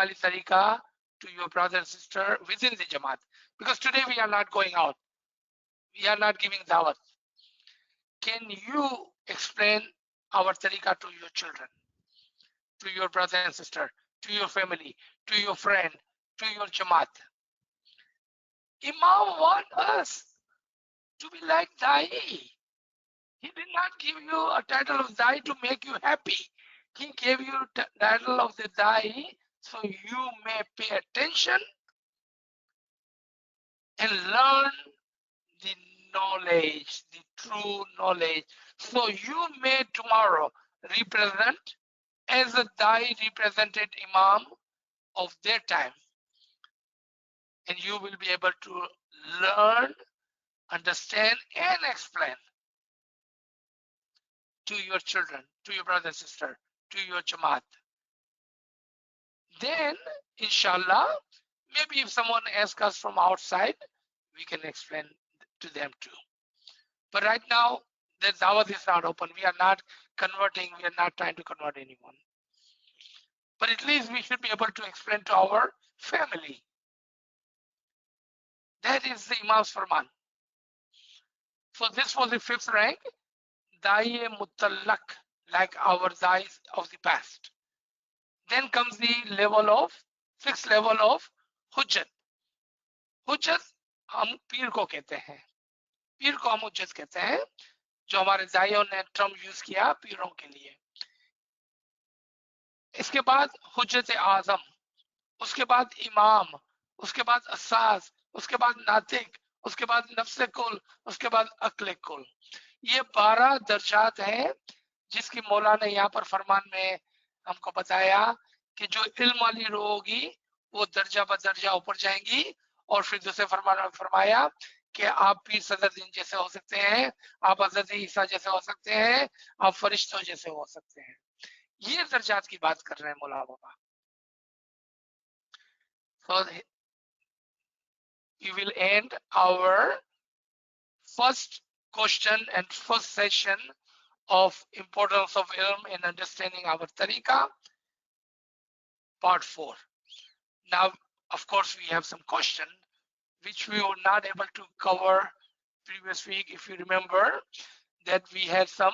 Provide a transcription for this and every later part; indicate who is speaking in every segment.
Speaker 1: wali tariqa to your brother and sister within the Jamaat. Because today we are not going out. We are not giving dawat. Can you explain our tariqa to your children, to your brother and sister, to your family, to your friend, to your Jamaat? Imam wants us to be like Dai. He did not give you a title of Dai to make you happy. He gave you the title of the Dai so you may pay attention and learn the knowledge, the true knowledge. So you may tomorrow represent as a Dai represented Imam of their time. And you will be able to learn, understand, and explain to your children, to your brother and sister, to your Jamaat. Then, inshallah, maybe if someone asks us from outside, we can explain to them too. But right now, the dawat is not open. We are not converting. We are not trying to convert anyone. But at least we should be able to explain to our family. That is the Imam's Farman. So this was the 5th rank, Da'i Mutallaq, like our Da'is of the past. Then comes the level of, 6th level of Hujjat. Hujjat हम पीर को कहते हैं, पीर को हम हुज्जत कहते हैं, जो हमारे दाइयों ने टर्म यूज किया पीरों के लिए। इसके बाद हुज्जत आजम, उसके बाद इमाम, उसके बाद असास, उसके बाद नातिक, उसके बाद नफ्स कुल, उसके बाद अक्ल कुल। ये 12 दर्जात हैं जिसकी मौला ने यहाँ पर फरमान में हमको बताया कि जो इल्म वाली रूह होगी वो दर्जा ब दर्जा ऊपर जाएंगी। और फिर दूसरे फरमान में फरमाया कि आप पीर सदरुद्दीन जैसे हो सकते हैं, आप हज़रत ईसा जैसे हो सकते हैं, आप फरिश्तों जैसे हो सकते हैं। ये दर्जात की बात कर रहे हैं मौला बाबा। So we will end our first question and first session of importance of ilm in understanding our tariqah, part 4. Now, of course, we have some question which we were not able to cover previous week. If you remember that we had some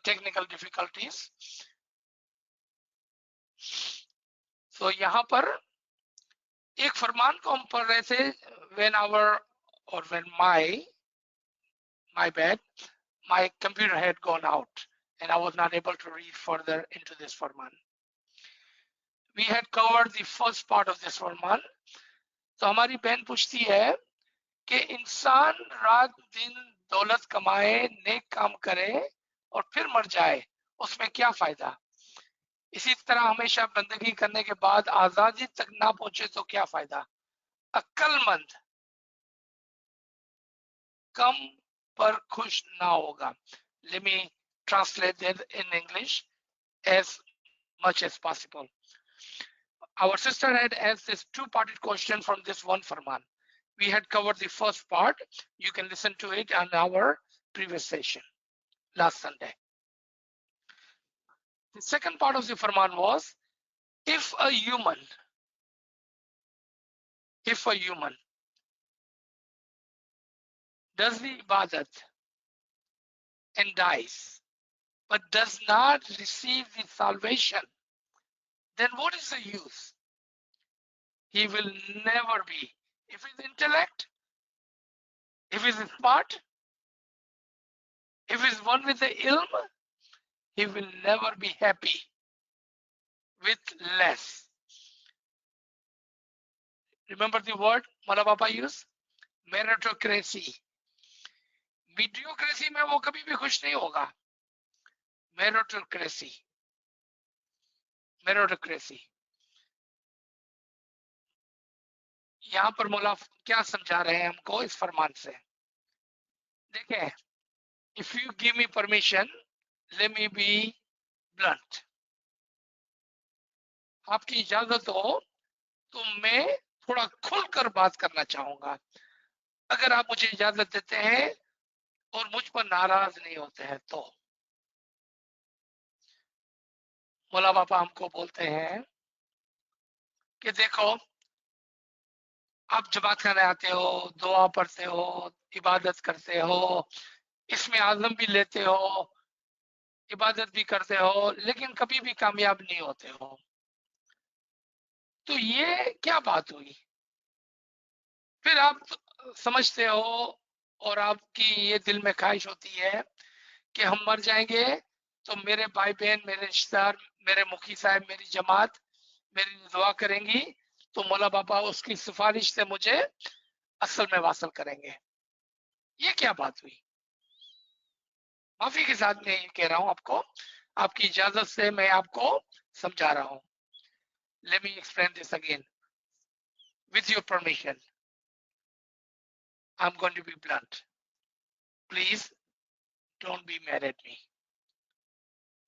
Speaker 1: technical difficulties. So यहाँ पर एक फरमान को हम पढ़ रहे थे when my computer had gone out and I was not able to read further into this Farman. We had covered the first part of this फरमान. तो हमारी बहन पूछती है कि इंसान रात दिन दौलत कमाए, नेक काम करे और फिर मर जाए, उसमें क्या फायदा? इसी तरह हमेशा बंदगी करने के बाद आजादी तक ना पहुंचे तो क्या फायदा? अक्लमंद कम पर खुश ना होगा. Let me translate that in English as much as possible. Our sister had asked this two-parted question from this one farman. We had covered the first part. You can listen to it on our previous session last Sunday. The second part of the farman was, if a human does the ibadat and dies but does not receive the salvation, then what is the use? He will never be. If his intellect, if he's smart, if he's one with the ilm, he will never be happy with less. Remember the word Mala Baba used? Meritocracy. Mediocrity में वो कभी भी खुश नहीं होगा. Meritocracy. यहाँ पर मौला क्या समझा रहे हैं हमको इस फरमान से? देखें, if you give me permission, let me be blunt. आपकी इजाजत हो तो मैं थोड़ा खुलकर बात करना चाहूंगा. अगर आप मुझे इजाजत देते हैं और मुझ पर नाराज नहीं होते हैं तो. मौला बापा हमको बोलते हैं कि देखो आप जमात खाने आते हो, दुआ पढ़ते हो, इबादत करते हो, इसमें आज़म भी लेते हो, इबादत भी करते हो, लेकिन कभी भी कामयाब नहीं होते हो। तो ये क्या बात हुई? फिर आप समझते हो और आपकी ये दिल में ख्वाहिश होती है कि हम मर जाएंगे तो मेरे भाई बहन, मेरे रिश्तेदार, मेरे मुखी साहब, मेरी जमात मेरी दुआ करेंगी, तो मौला बाबा उसकी सिफारिश से मुझे असल में वासल करेंगे। ये क्या बात हुई? माफी के साथ मैं ये कह रहा हूं आपको, आपकी इजाजत से मैं आपको समझा रहा हूं। Let me explain this again with your permission. I am going to be blunt, please don't be mad at me.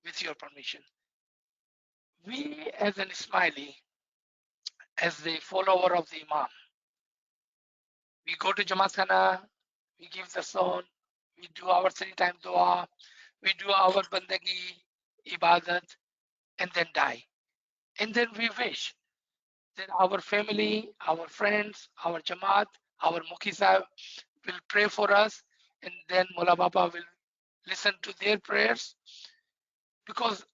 Speaker 1: With your permission, we as an Ismaili, as the follower of the Imam, we go to Jamaat Khana, we give the son, we do our 3 time dua, we do our bandagi, ibadat, and then die. And then we wish that our family, our friends, our Jamaat, our Mukhi Sahib will pray for us, and then Mullah Baba will listen to their prayers. Because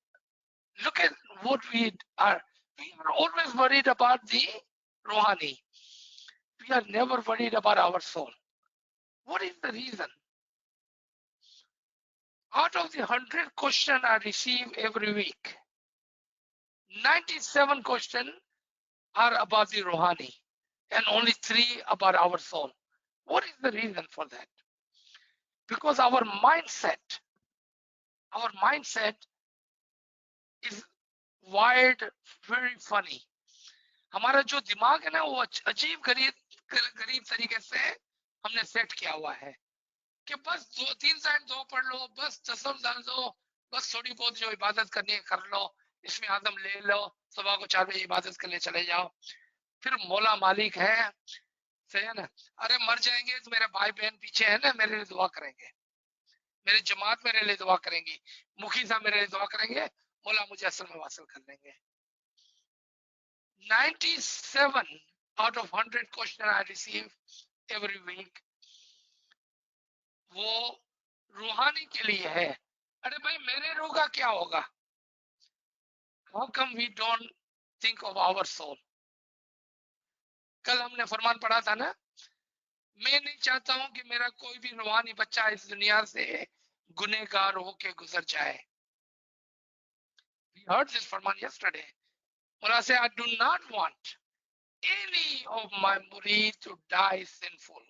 Speaker 1: look at what we are. We are always worried about the Rouhani. We are never worried about our soul. What is the reason? Out of the 100 questions I receive every week, 97 questions are about the Rouhani and only 3 about our soul. What is the reason for that? Because our mindset is wired very funny. हमारा जो दिमाग है ना वो अजीब गरीब तरीके से हमने सेट किया हुआ है कि बस 2-3 साइड दो पढ़ लो, बस तसम डाल दो, बस थोड़ी बहुत जो इबादत करनी है कर लो, इसमें आदम ले लो, सुबह को 4 बजे इबादत करने चले जाओ। फिर मौला मालिक है, सही है ना? अरे मर जाएंगे तो मेरे भाई बहन पीछे है ना, मेरे लिए दुआ करेंगे, मेरी जमात मेरे लिए दुआ करेंगी, मुखी साहब मेरे लिए दुआ करेंगे, मौला मुझे असल में वासल कर देंगे। 97 out of 100 questions I receive every week वो रूहानी के लिए है। अरे भाई मेरे रूह का क्या होगा? How come we don't think of our soul? कल हमने फरमान पढ़ा था ना, मैं नहीं चाहता हूं कि मेरा कोई भी रूहानी बच्चा इस दुनिया से गुनहगार होके गुजर जाए। We heard this Farman yesterday. Mullah said, I do not want any of my murid to die sinful.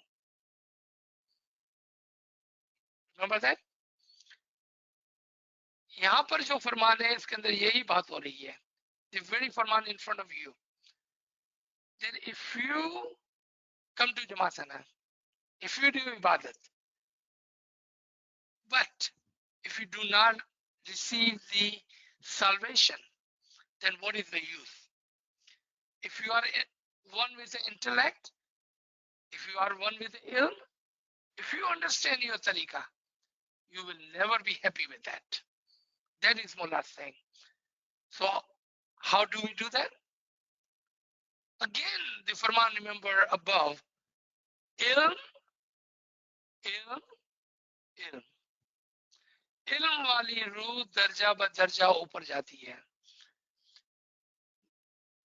Speaker 1: Remember that? यहाँ पर जो फरमान है इसके अंदर यही बात हो रही है। The very Farman in front of you. That if you come to Jamasana, if you do ibadat, but if you do not receive the salvation, then what is the use? If you are one with the intellect, if you are one with the ilm, if you understand your tariqah, you will never be happy with that. That is Mullah saying. So how do we do that? Again, the Farman, remember above, ilm, ilm, ilm. इल्म वाली रूह दर्जा ब दर्जा ऊपर जाती है।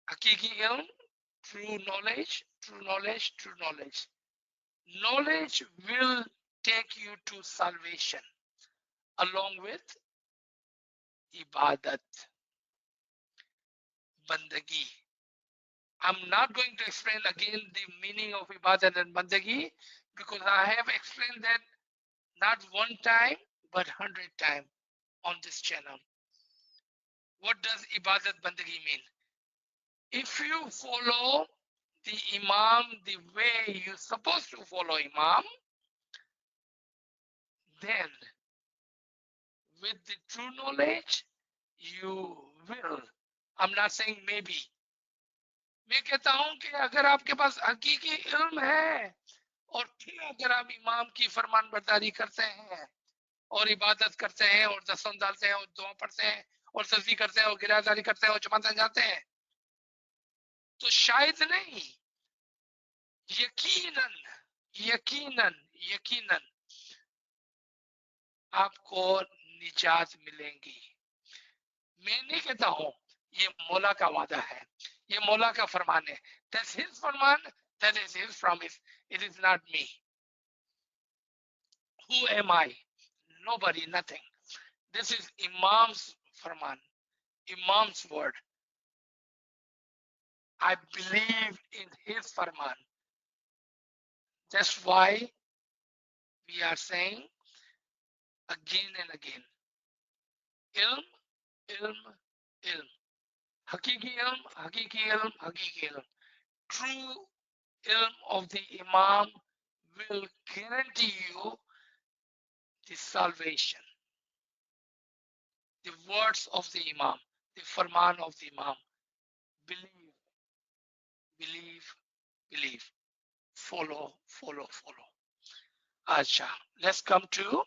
Speaker 1: हकीकी इल्म, true knowledge, true knowledge, true knowledge. Knowledge will take you to salvation along with ibadat, bandagi. I'm not going to explain again the meaning of ibadat and bandagi because I have explained that not one time but 100 times on this channel. What does ibadat bandagi mean? If you follow the Imam the way you're supposed to follow Imam, then with the true knowledge, you will. I'm not saying maybe. मैं कहता हूं कि अगर आपके पास हकीकी इल्म है और फिर अगर आप इमाम की फरमानबरदारी करते हैं और इबादत करते हैं और दसम डालते हैं और दुआ पढ़ते हैं और तस्बीह करते हैं और गिरादारी करते हैं और जमात जाते हैं, तो शायद नहीं, यकीनन यकीनन यकीनन आपको निजात मिलेंगी। मैं नहीं कहता हूं, ये मौला का वादा है, ये मौला का फरमान है। That's his Farman, that is his promise. It is not me. Who am I? Nobody, nothing. This is Imam's Farman, Imam's word. I believe in his Farman. That's why we are saying again and again, ilm, ilm, ilm. Hakiki ilm, hakiki ilm, hakiki ilm. True ilm of the Imam will guarantee you the salvation. The words of the Imam, the Farman of the Imam. Believe, believe, believe. Follow, follow, follow. Acha, let's come to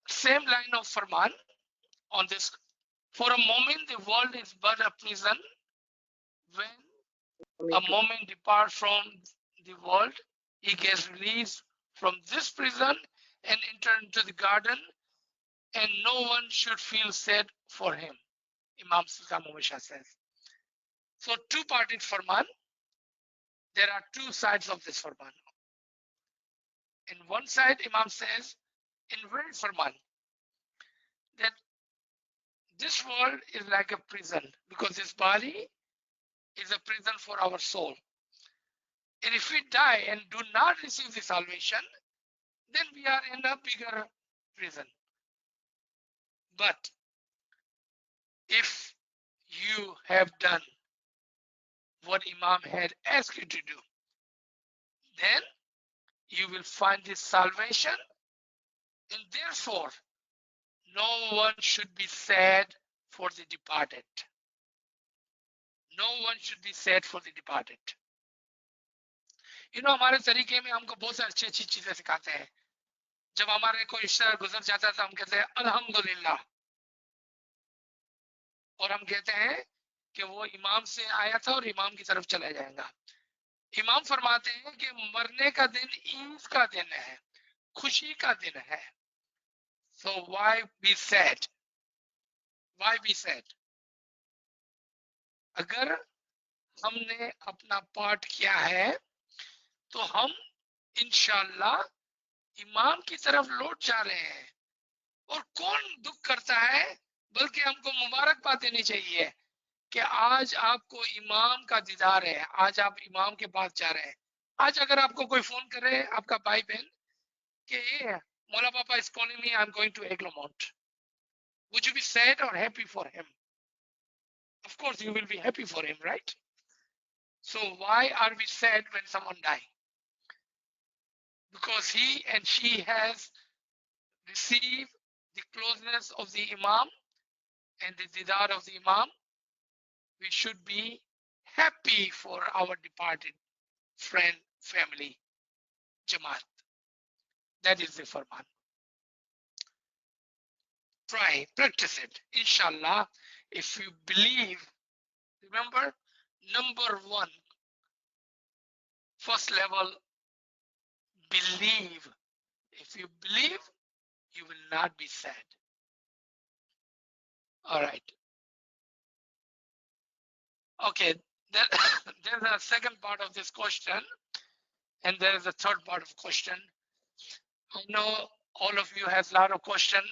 Speaker 1: same line of Farman on this. For a moment, the world is but a prison. When a moment departs from the world, he gets released from this prison and enter into the garden, and no one should feel sad for him. Imam Sultan Muhammad Shah says. So two-parted Farman. There are two sides of this Farman. In one side, Imam says, in very Farman, that this world is like a prison because this body is a prison for our soul. And if we die and do not receive the salvation, then we are in a bigger prison. But if you have done what Imam had asked you to do, then you will find this salvation, and therefore no one should be sad for the departed. No one should be sad for the departed. You know, हमारे तरीके में हमको बहुत सारी अच्छी चीजें सिखाते हैं। जब हमारे कोई रिश्तेदार गुजर जाता है तो हम कहते हैं अल्हम्दुलिल्लाह, और हम कहते हैं कि वो इमाम से आया था और इमाम की तरफ चला जाएगा। इमाम फरमाते हैं कि मरने का दिन ईद का दिन है, खुशी का दिन है। So why be sad? Why be sad? अगर हमने अपना पार्ट किया है तो हम इंशाल्लाह इमाम की तरफ लौट जा रहे हैं। और कौन दुख करता है, बल्कि हमको मुबारकबाद देनी चाहिए कि आज आपको इमाम का दीदार है, आज आप इमाम के पास जा रहे हैं। आज अगर आपको कोई फोन करे, आपका भाई बहन, कि Mola Papa is calling me, I'm going to Eglamont, would you be sad or happy for him? Of course you will be happy for him, right? So why are we sad when someone dies? Because he and she has received the closeness of the Imam and the didar of the Imam. We should be happy for our departed friend, family, Jamaat. That is the Farman. Try, practice it. Inshallah, if you believe, remember, number one, first level, believe. If you believe, you will not be sad. All right. Okay, there's a second part of this question, and there is a third part of question. I know all of you has a lot of questions,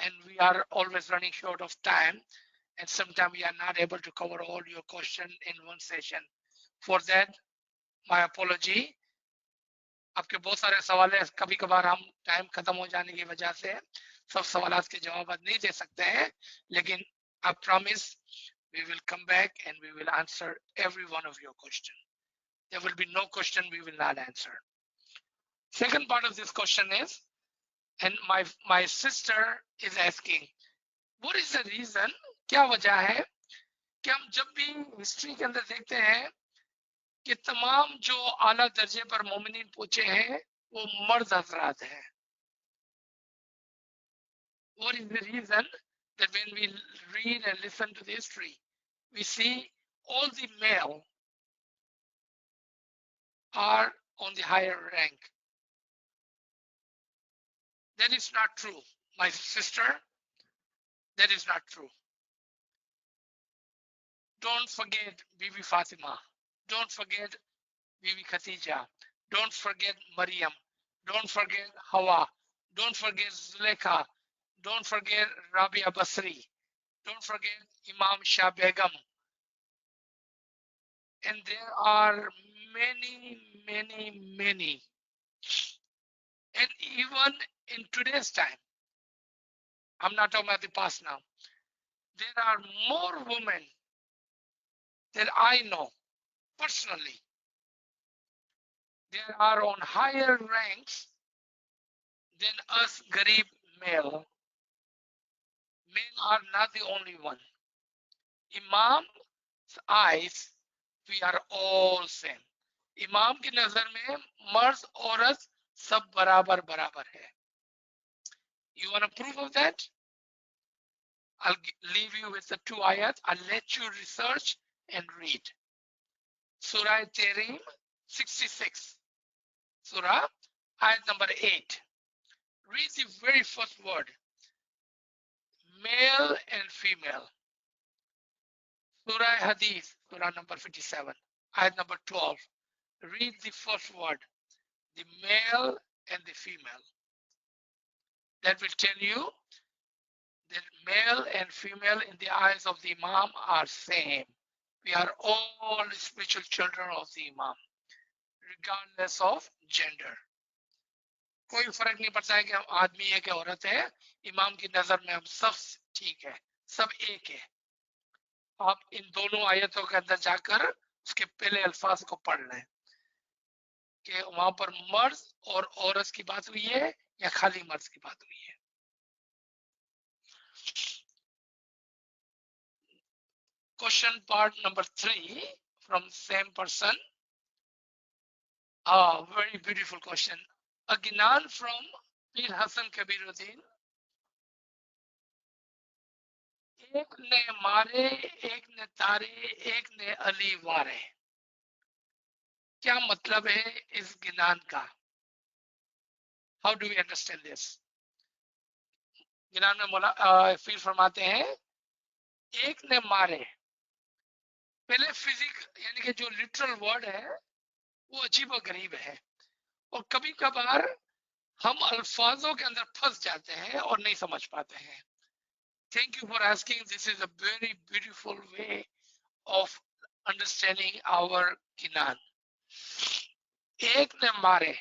Speaker 1: and we are always running short of time, and sometimes we are not able to cover all your questions in one session. For that, my apology. आपके बहुत सारे सवाल है, कभी कभार हम time खत्म हो जाने की वजह से सब सवालात के जवाब नहीं दे सकते हैं, लेकिन I promise we will come back and we will answer every one of your questions. There will be no question we will not answer. Second part of this question is, and my sister is asking, what is the reason, क्या वजह है कि हम जब भी history के अंदर देखते हैं कि तमाम जो आला दर्जे पर मोमिनीन पहुंचे हैं वो मर्द हजरात हैं? What is the reason that when we read and listen to the history, we see all the male are on the higher rank. That is not true, my sister. That is not true. Don't forget Bibi Fatima. Don't forget Bibi Khadija. Don't forget Maryam. Don't forget Hawa. Don't forget Zulekha. Don't forget Rabia Basri. Don't forget Imam Shah Begum. And there are many, many, many. And even in today's time, I'm not talking about the past now, there are more women that I know personally. They are on higher ranks than us Garib male. Men are not the only one. Imam's eyes, we are all same. इमाम की नजर में मर्द औरत सब बराबर बराबर है. You want to prove of that? I'll leave you with the 2 ayat. I'll let you research and read. Surah Tahrim 66. Surah ayat number 8. Read the very first word. Male and female. Surah Hadith, Surah number 57, ayat number 12. Read the first word, the male and the female. That will tell you that male and female in the eyes of the Imam are same. We are all spiritual children of the Imam, regardless of gender. कोई फर्क नहीं पड़ता है कि हम आदमी है कि औरत है. इमाम की नजर में हम सब ठीक है, सब एक है. आप इन दोनों आयतों के अंदर जाकर उसके पहले अल्फाज को पढ़ लें कि वहां पर मर्द और औरत की बात हुई है या खाली मर्द की बात हुई है. Question part number 3 from same person. Very beautiful question. A Gnan from Pir Hassan Kabiruddin. एक ने मारे, एक ने तारे, एक ने अली वारे. क्या मतलब है इस गिनान का? How do we understand this? गिनान में मौला फिर फरमाते हैं एक ने मारे. पहले फिजिक यानी कि जो लिटरल वर्ड है वो अजीब और गरीब है और कभी कभार हम अल्फाजों के अंदर फंस जाते हैं और नहीं समझ पाते हैं. Thank you for asking. This is a very beautiful way of understanding our Kinan. एक ने मारे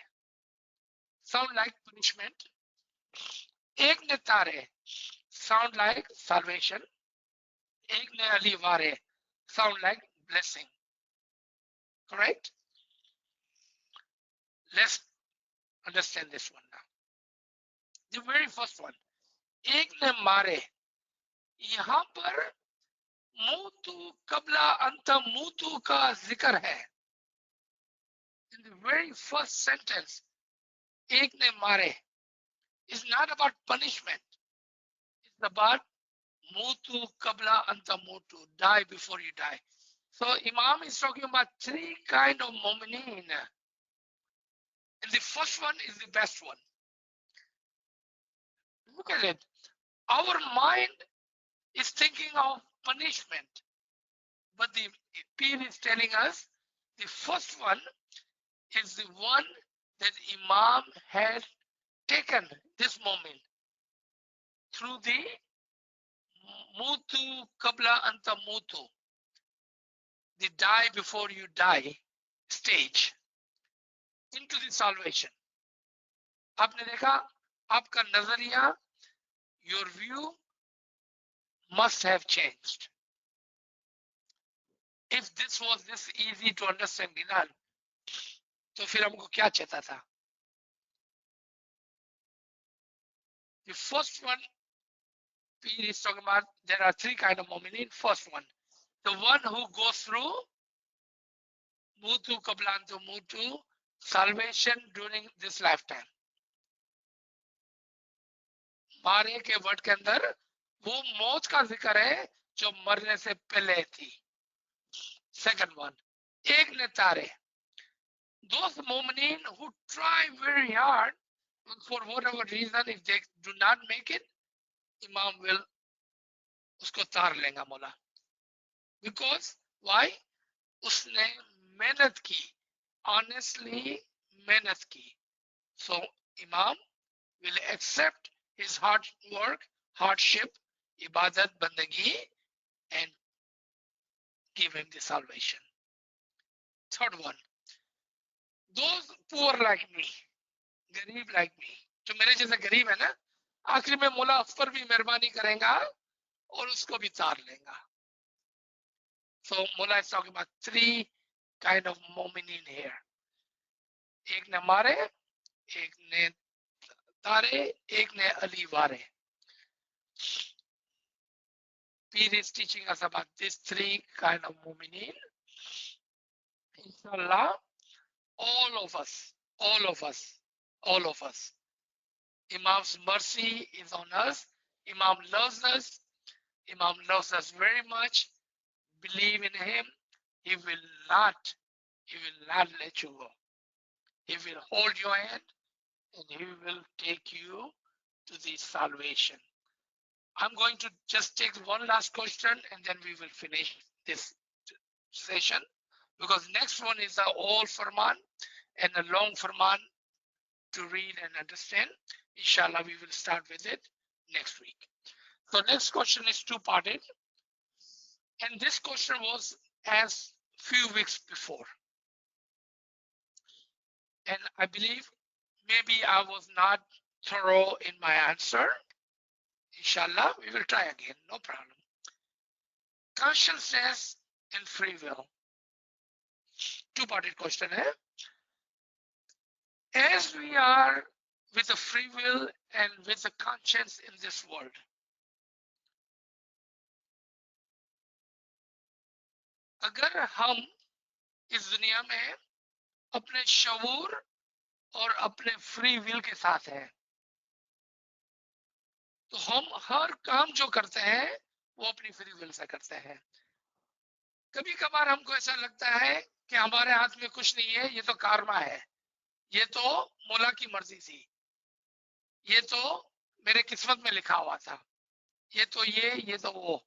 Speaker 1: sound like punishment. एक ने तारे sound like salvation. एक ने अली वारे sound like blessing. Correct? Let's understand this one now. The very first one. एक ने मारे. यहाँ पर मूतू कबला अंत मूतू का जिक्र है. In the very first sentence, एक ने मारे is not about punishment. It's about mutu kabla anta mutu, die before you die. So Imam is talking about 3 kind of mu'mineen. And the first one is the best one. Look at it. Our mind is thinking of punishment. But the Pir is telling us the first one is the one that Imam had taken this moment through the mutu kabla anta mutu, the die before you die stage, into the salvation. आपने देखा आपका नजरिया, your view must have changed. If this was this easy to understand Ginan, तो फिर हमको क्या चाहता था? The first one, Pir is talking about there are 3 kind of mu'minin. First one, the one who goes through mutu kablantu mutu, salvation during this lifetime. मारे के word के अंदर वो मौत का जिक्र है जो मरने से पहले थी। सेकंड वन, एक ने तारे, those mu'minin who try very hard, for whatever reason, if they do not make it, Imam will उसको तार लेगा मौला। Because why? उसने मेहनत की, honestly मेहनत की, so Imam will accept his hard work, hardship, ibadat, bandagi, and give him the salvation. Third one, those poor like me, गरीब like me, जो मेरे जैसे गरीब है ना, आखिर में मौला उस पर भी मेहरबानी करेगा और उसको भी तार लेगा। So Mullah is talking about three kind of mu'minin here. एक ने मारे, एक ने तारे, एक ने अली वारे. Peer is teaching us about these three kind of mu'minin. Inshallah, all of us, Imam's mercy is on us. Imam loves us very much. Believe in him. He will not let you go. He will hold your hand and he will take you to the salvation. I'm going to just take one last question and then we will finish this session, because next one is a old Farman and a long Farman to read and understand. Inshallah, we will start with it next week. So next question is two-parted, and this question was asked few weeks before, and I believe maybe I was not thorough in my answer. Inshallah, we will try again, no problem. Consciousness and free will. Two-parted question. As we are with a free will and with a conscience in this world, अगर हम इस दुनिया में अपने शऊर और अपने free will के साथ हैं, तो हम हर काम जो करते हैं वो अपनी फ्री विल से करते हैं। कभी कभार हमको ऐसा लगता है कि हमारे हाथ में कुछ नहीं है, ये तो कर्मा है, ये तो मौला की मर्जी थी, ये तो मेरे किस्मत में लिखा हुआ था, ये तो ये तो वो।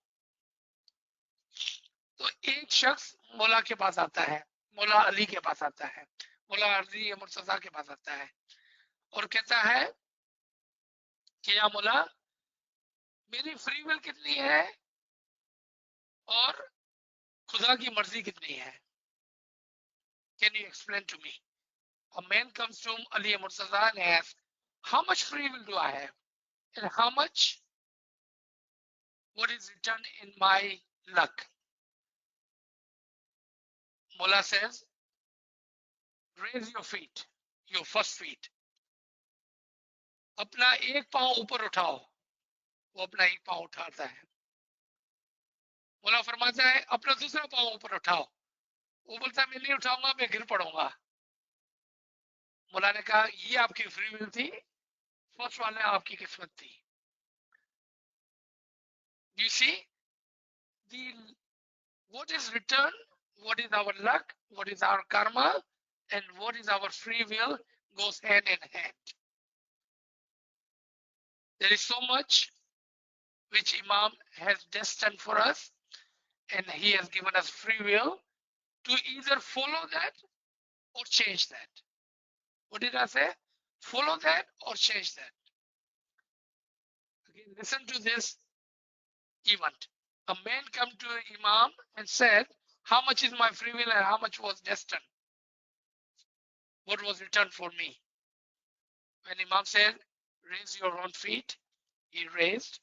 Speaker 1: तो एक शख्स मौला के पास आता है, मौला अली के पास आता है, मौला अली मुर्तजा के पास आता है और कहता है कि या मौला, मेरी फ्री विल कितनी है और खुदा की मर्जी कितनी है? Can you explain to me? A man comes to Ali Murtaza and asks, how much free will do I have? And how much, what is written in my luck? Mullah says, raise your feet, your first feet. अपना एक पांव ऊपर उठाओ, वो अपना एक पांव उठाता है। मुल्ला फरमाता है अपना दूसरा पांव ऊपर उठाओ, वो बोलता है मैं नहीं उठाऊंगा, मैं गिर पड़ूंगा। मुल्ला ने कहा ये आपकी फ्री विल थी, फर्स्ट वाले आपकी किस्मत थी। You see, what is written, what is our luck, what is our karma, and what is our free will goes hand in hand. There is so much which Imam has destined for us, and he has given us free will to either follow that or change that. What did I say? Follow that or change that. Okay, listen to this event. A man came to Imam and said, how much is my free will and how much was destined? What was written for me? When Imam said, raise your own feet, he raised.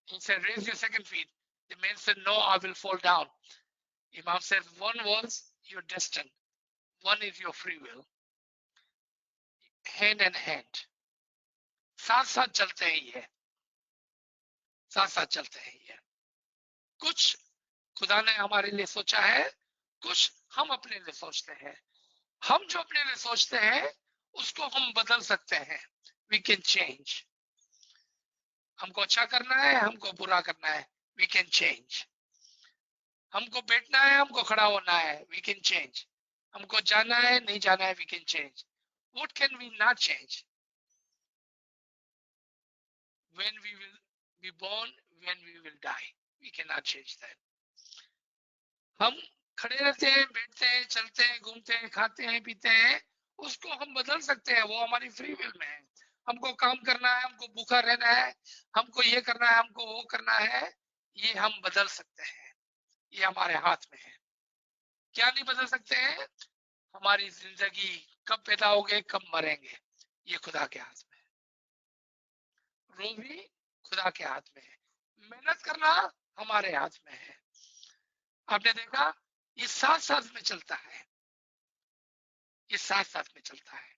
Speaker 1: He said, raise your second feet. The man said, no, I will fall down. Imam said, one was your destiny, one is your free will. Hand in hand. साथ साथ चलते हैं ये, साथ साथ चलते हैं ये। कुछ खुदा ने हमारे लिए सोचा है, कुछ हम अपने लिए सोचते हैं। हम जो अपने लिए सोचते हैं उसको हम बदल सकते हैं। We can change. हमको अच्छा करना है, हमको बुरा करना है, we can change. हमको बैठना है, हमको खड़ा होना है, we can change. हमको जाना है, नहीं जाना है, we can change. What can we not change? When we will be born, when we will die, we cannot change that. हम खड़े रहते हैं, बैठते हैं, चलते हैं, घूमते हैं, खाते हैं, पीते हैं, उसको हम बदल सकते हैं, वो हमारी फ्री विल में है. हमको काम करना है, हमको भूखा रहना है, हमको ये करना है, हमको वो करना है, ये हम बदल सकते हैं, ये हमारे हाथ में है. क्या नहीं बदल सकते हैं? हमारी जिंदगी कब पैदा होगे, कब मरेंगे, ये खुदा के हाथ में है. रोजी खुदा के हाथ में है. मेहनत करना हमारे हाथ में है. आपने देखा, ये साथ साथ में चलता है, ये साथ साथ में चलता है.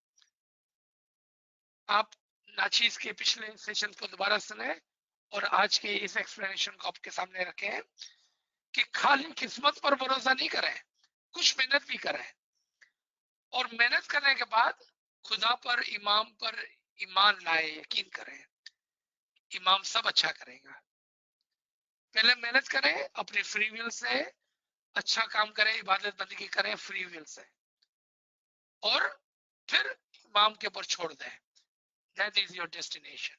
Speaker 1: आप नाचीज के पिछले सेशन को दोबारा सुने और आज के इस एक्सप्लेनेशन को आपके सामने रखें कि खाली किस्मत पर भरोसा नहीं करें, कुछ मेहनत भी करें, और मेहनत करने के बाद खुदा पर, ईमान लाए, यकीन करें, इमाम सब अच्छा करेगा. पहले मेहनत करें अपनी फ्री विल से, अच्छा काम करें, इबादत बंदगी करें फ्री विल से, और फिर इमाम के ऊपर छोड़ दें. That is your destination.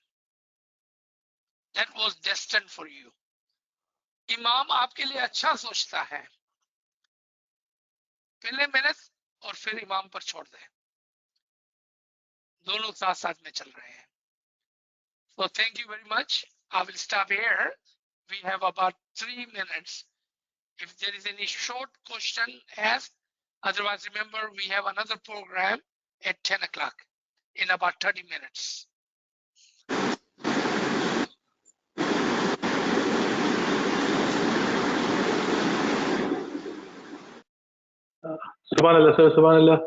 Speaker 1: That was destined for you. इमाम आपके लिए अच्छा सोचता है. पहले मेहनत और फिर इमाम पर छोड़ दें. दोनों साथ साथ में चल रहे हैं. So thank you very much. I will stop here. We have about 3 minutes. If there is any short question, ask. Otherwise, remember, we have another program at 10 o'clock in about 30 minutes.
Speaker 2: Subhanallah, sir, Subhanallah.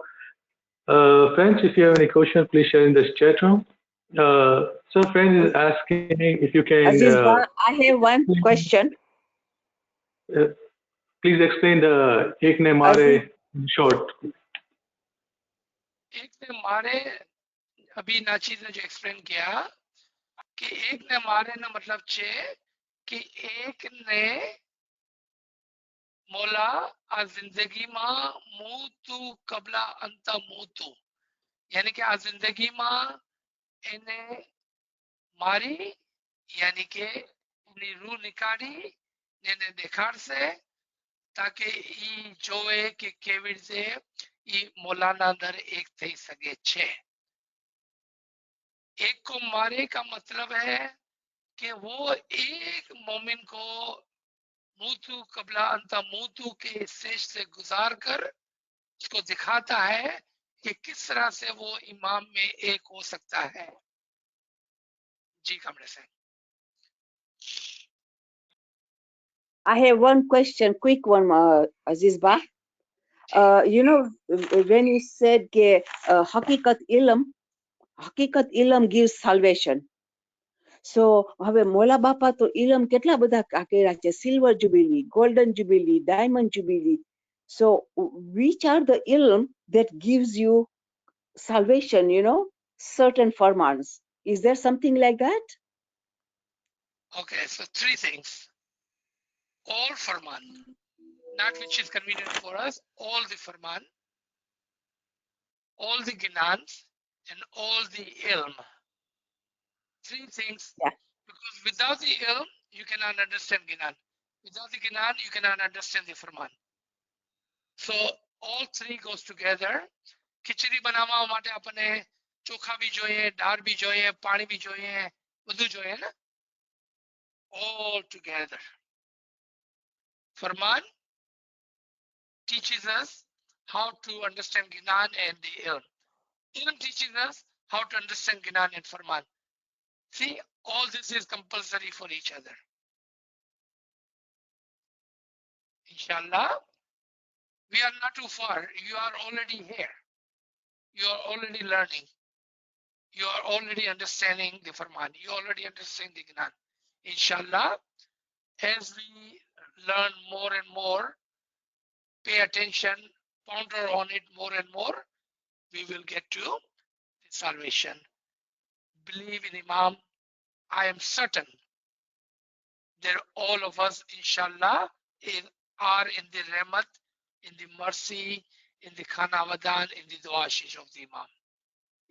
Speaker 2: Friends, if you have any question, please share in this chat room. So, friend is asking if you can.
Speaker 3: Aziz, I have one question.
Speaker 2: Please explain the ek ne mare in short.
Speaker 1: एक ने मारे, अभी नाचीज ने जो explain किया कि एक ने मारे ना मतलब छे कि एक ने मोला आ जिंदगी में मूतू कबला अंत मूतू, यानी कि आ जिंदगी में એને મારી, यानी કે એની રૂહ નીકાળી ને એને દેખાડશે તાકે ઈ જોવે કે કેવી રીતે ઈ મોલાના અંદર એક થઈ શકે છે. एक को मारे का मतलब है कि वो एक मोमिन को मूतू कबला अंता मूतू के स्टेज से गुजार कर उसको दिखाता है कि किस तरह से वो इमाम में एक हो सकता है. जी कमरे से.
Speaker 3: I have one question, quick one, Aziz Ba. You know, when you said ke hakikat ilm gives salvation. So, હવે મોલા બાપા તો ઇલમ કેટલા બધા કર્યા છે, silver jubilee, golden jubilee, diamond jubilee. So, which are the ilm that gives you salvation, you know, certain farmans? Is there something like that?
Speaker 1: Okay, so 3 things. All farman, not which is convenient for us, all the farman, all the ginans, and all the ilm. 3 things.
Speaker 3: Yeah.
Speaker 1: Because without the ilm, you cannot understand ginan. Without the ginan, you cannot understand the farman. So all 3 goes together. ખીચડી બનાવવા માટે આપણને ચોખા બી જોઈએ, દાળ બી જોઈએ, પાણી બી જોઈએ, બધું જોઈએ ને? All together. Farman teaches us how to understand ginan and the ilm. Ilm teaches us how to understand ginan and farman. See, all this is compulsory for each other. Inshallah, we are not too far. You are already here. You are already learning. You are already understanding the farman. You already understand the ginan. Inshallah, as we learn more and more, pay attention, ponder on it more and more, we will get to the salvation. Believe in Imam. I am certain that all of us, inshallah, are in the rahmat, in the mercy, in the khanawadan, in the duashish of the Imam.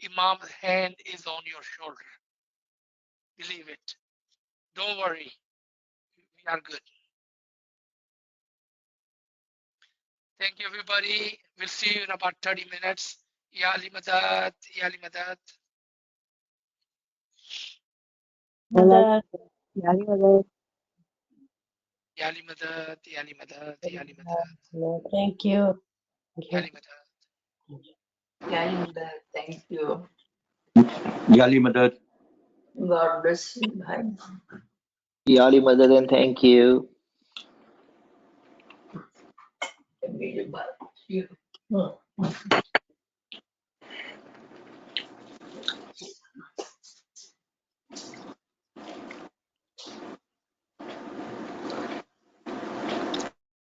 Speaker 1: Imam's hand is on your shoulder. Believe it. Don't worry. We are good. Thank you, everybody. We'll see you in about 30 minutes. Ya Ali Madad, Ya Ali Madad.
Speaker 4: Madad.
Speaker 1: Ya Ali Madad, Ya Ali Madad, Ya Ali Madad.
Speaker 4: Thank you.
Speaker 1: Ya Ali Madad.
Speaker 5: Yali Madad, thank you.
Speaker 6: Yali Madad.
Speaker 5: God bless you. Bye.
Speaker 7: Yali Madad and thank you.
Speaker 5: Bye.